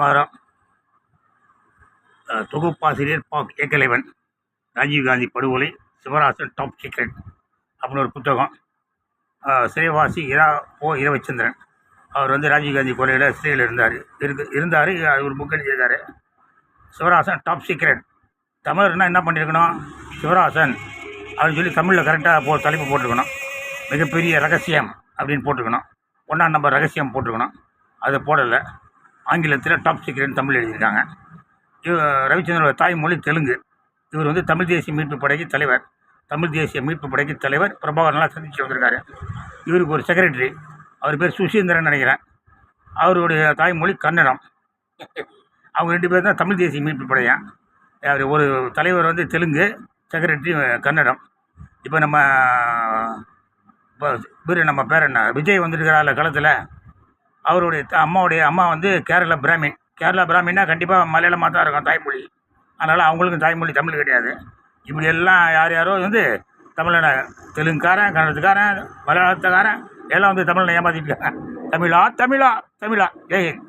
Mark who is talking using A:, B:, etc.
A: மரம் தொகுப்பாசிரியர் பாக் ஏக்கலைவன், ராஜீவ்காந்தி படுகொலை, சிவராசன் டாப் சீக்ரெட் அப்படின்னு ஒரு புத்தகம். சிறைவாசி இரவச்சந்திரன் அவர் வந்து ராஜீவ்காந்தி கொலையில் சிறையில் இருந்தார். அது ஒரு புக் எழுதியிருக்காரு. Sivarasan top secret. தமிழர்னால் என்ன பண்ணியிருக்கணும், சிவராசன் அப்படின்னு சொல்லி தமிழில் கரெக்டாக தலைப்பு போட்டுருக்கணும். மிகப்பெரிய ரகசியம் அப்படின்னு போட்டுருக்கணும். 1ஆம் நம்பர் ரகசியம் போட்டிருக்கணும். அதை போடலை. ஆங்கிலத்தில் டாப் சீக்ரெட் தமிழ் எழுதியிருக்காங்க. ரவிச்சந்திரனோட தாய்மொழி தெலுங்கு. இவர் வந்து தமிழ் தேசிய மீட்பு படைக்கு தலைவர். தமிழ் தேசிய மீட்பு படைக்கு தலைவர். பிரபாகரன்லாம் சந்திச்சு வந்திருக்காரு. இவருக்கு ஒரு செக்ரட்டரி, அவர் பேர் சுசீந்திரன் நினைக்கிறேன். அவருடைய தாய்மொழி கன்னடம். அவங்க 2 பேர் தான் தமிழ் தேசிய மீட்பு படையான். அவர் ஒரு தலைவர் வந்து தெலுங்கு, செக்ரட்டரி கன்னடம். இப்போ நம்ம பேர் என்ன, விஜய் வந்துருக்கிறாள் களத்தில். அவருடைய அம்மா வந்து கேரளா பிராமின்னா கண்டிப்பாக மலையாளமாக தான் இருக்கும் தாய்மொழி. அதனால் அவங்களுக்கும் தாய்மொழி தமிழ் கிடையாது. இப்படியெல்லாம் யாரோ வந்து தமிழனை தெலுங்குக்காரன், கன்னடத்துக்காரன், மலையாளத்துக்காரன் எல்லாம் வந்து தமிழனை ஏமாற்றிட்டு இருக்காங்க. தமிழா தமிழா தமிழா. ஜெய் ஹிந்த்.